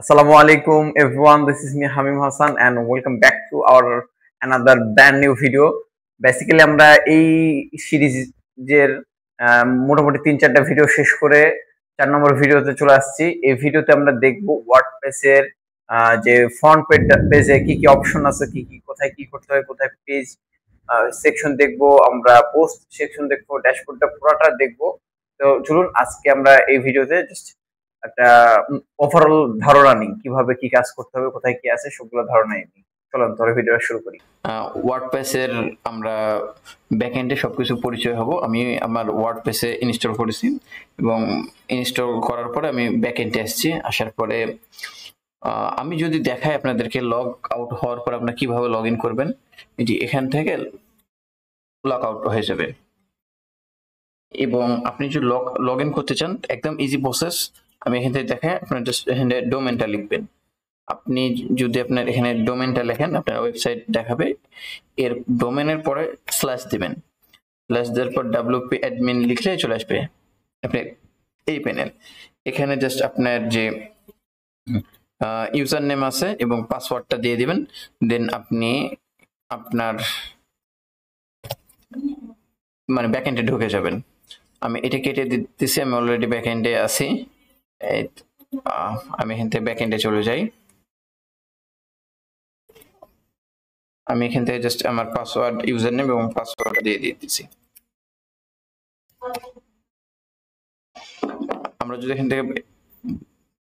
Assalamu alaikum everyone, this is me Hamim Hassan and welcome back to our another brand new video. Basically আমরা এই সিরিজের মোটামুটি 3-4টা video শেষ করে 4 নম্বর ভিডিওতে চলে আসছি। এই ভিডিওতে আমরা দেখব ওয়ার্ডপ্রেসের যে ফ্রন্ট পেজে কি কি অপশন আছে, কি কি কোথায় কি করতে হয়, কোথায় পেজ সেকশন দেখব, আমরা পোস্ট সেকশন দেখব, ড্যাশবোর্ডটা পুরোটা দেখব। তো চলুন আজকে আমরা এই ভিডিওতে জাস্ট একটা ওভারঅল ধারণা নিই কিভাবে কি কাজ করতে হবে, কোথায় কি আছে সবগুলো ধারণা নিই। চলুন তাহলে ভিডিওটা শুরু করি। ওয়ার্ডপ্রেসের আমরা ব্যাকএন্ডে সবকিছু পরিচয় হব। আমি আমার ওয়ার্ডপ্রেসে ইনস্টল করেছি এবং ইনস্টল করার পরে আমি ব্যাকএন্ডে আসছি। আসার পরে আমি যদি দেখাই আপনাদেরকে লগ আউট হওয়ার পর আপনারা কিভাবে লগ ইন করবেন, এটি এখান থেকে লগ আউট হয়ে যাবে। এবং আপনি যদি লগ ইন করতে চান একদম ইজি প্রসেস। আমি এখান থেকে দেখাই, আপনার জাস্ট এখানে ডোমেনটা লিখবেন। আপনি যদি আপনার এখানে ডোমেনটা লেখেন আপনার ওয়েবসাইট দেখাবে। এর ডোমেনের পরে স্ল্যাশ দিবেন, স্ল্যাশ দেওয়ার পর WP অ্যাডমিন লিখলে চলে আসবে আপনি এই প্যানেল। এখানে জাস্ট আপনার যে ইউজার নেম আছে এবং পাসওয়ার্ডটা দিয়ে দিবেন। দেন আপনি আপনার মানে ব্যাকএন্ডে ঢুকে যাবেন। আমি এটা কেটে দিতেছি, আমি অলরেডি ব্যাকএন্ডে আছি। আমি এখান থেকে ব্যাকএন্ডে চলে যাই। আমি এখান থেকে জাস্ট আমার পাসওয়ার্ড ইউজার নেম এবং পাসওয়ার্ড দিয়ে দিতেছি। আমরা যদি এখান থেকে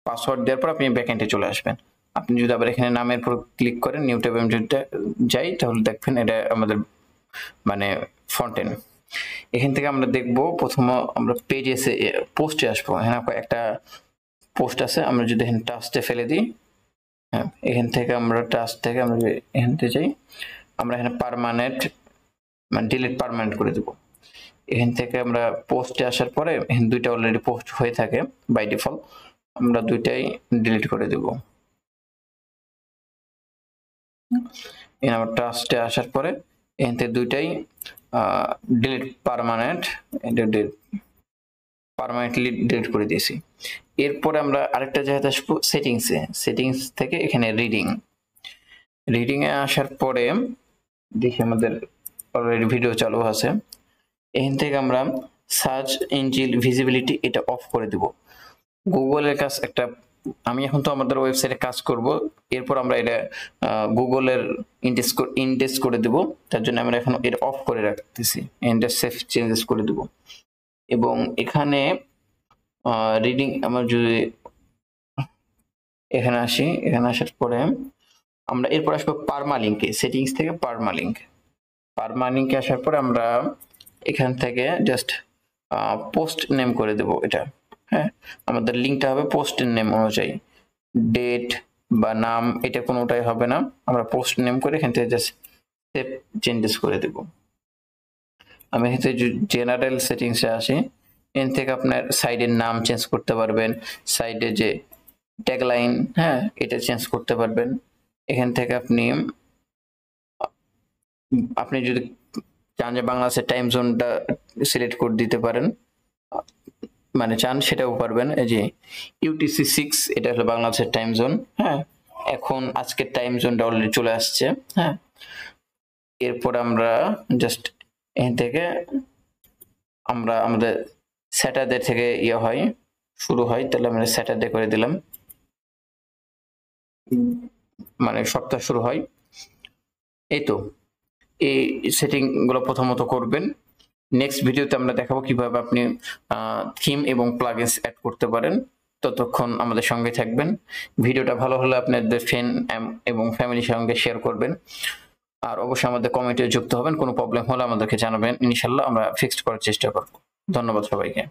পাসওয়ার্ড দেওয়ার পর আপনি ব্যাকএন্ডে চলে আসবেন। আপনি যদি আবার এখানে নামের উপর ক্লিক করেন, নিউ ট্যাবে যদি যাই তাহলে দেখবেন এটা আমাদের মানে ফ্রন্ট এন্ড। এখান থেকে আমরা দেখব প্রথম আমরা পেজে পোস্টে আসবো। এখানে একটা পোস্ট আছে, আমরা যদি এখানে টাস্টে ফেলে দিই, হ্যাঁ এখান থেকে আমরা টাস্ট থেকে আমরা এখান থেকে যাই, আমরা এখানে পার্মানেন্ট মানে ডিলিট পার্মানেন্ট করে দেব। এখান থেকে আমরা পোস্টে আসার পরে এখানে দুইটা অলরেডি পোস্ট হয়ে থাকে বাই ডিফল্ট, আমরা দুইটাই ডিলিট করে দেব। এখানে আমরা টাস্টে আসার পরে এখান থেকে দুইটাই ডিলিট পার্মানেন্টলি ডিলিট করে দিয়েছি। এরপরে আমরা আরেকটা জায়গাতে আসবো সেটিংসে। সেটিংস থেকে এখানে রিডিং এ আসার পরে দেখি আমাদের অলরেডি ভিডিও চালু আছে। এখান থেকে আমরা সার্চ ইঞ্জিন ভিজিবিলিটি এটা অফ করে দেব। গুগলের কাজ একটা, আমি এখন তো আমাদের ওয়েবসাইটে কাজ করব, এরপর আমরা এটা গুগলের ইন্ডেক্স করে দেব। তার জন্য আমরা এখন এটা অফ করে রাখতেছি, ইন্ডেক্স সেভ চেঞ্জেস করে দেব। এবং এখানে রিডিং আমরা যদি এখানে আসি, এখানে আসার পরে আমরা এরপর আসবো পারমালিঙ্কে। সেটিংস থেকে পারমালিঙ্কে আসার পরে আমরা এখান থেকে জাস্ট পোস্ট নেম করে দেব এটা। হ্যাঁ আমাদের লিঙ্কটা হবে পোস্ট নেম অনুযায়ী, ডেট বা নাম এটা কোনোটাই হবে না। আমরা পোস্ট নেম করে এখান থেকে জাস্ট সেভ চেঞ্জেস করে দেব। আমি এখান থেকে জেনারেল সেটিংসে আসি, এখান থেকে আপনার সাইডের নাম চেঞ্জ করতে পারবেন, সাইডে যে ট্যাগলাইন হ্যাঁ এটা চেঞ্জ করতে পারবেন। এখান থেকে আপনি যদি চান যে বাংলাদেশের টাইম জোনটা সিলেক্ট করে দিতে পারেন, মানে চান সেটাও পারবেন। এই যে UTC 6 এটা হলো বাংলাদেশের টাইম জোন। হ্যাঁ এখন আজকের টাইম জোনটা অলরেডি চলে আসছে। হ্যাঁ এরপর আমরা জাস্ট এখান থেকে আমরা আমাদের স্যাটারডে থেকে হয় শুরু হয়, তাহলে আমরা স্যাটারডে করে দিলাম, মানে সপ্তাহ শুরু হয়। এই তো এই সেটিং গুলো প্রথমত করবেন। নেক্সট ভিডিওতে আমরা দেখাবো কিভাবে আপনি থিম এবং প্লাগইনস অ্যাড করতে পারেন। ততক্ষণ আমাদের সঙ্গে থাকবেন। ভিডিওটা ভালো হলে আপনাদের ফ্রেন্ড এবং ফ্যামিলির সঙ্গে শেয়ার করবেন। আর অবশ্যই আমাদের কমেন্টে যুক্ত হবেন। কোনো প্রবলেম হলে আমাদেরকে জানাবেন, ইনশাআল্লাহ আমরা ফিক্সড করার চেষ্টা করব। ধন্যবাদ সবাইকে।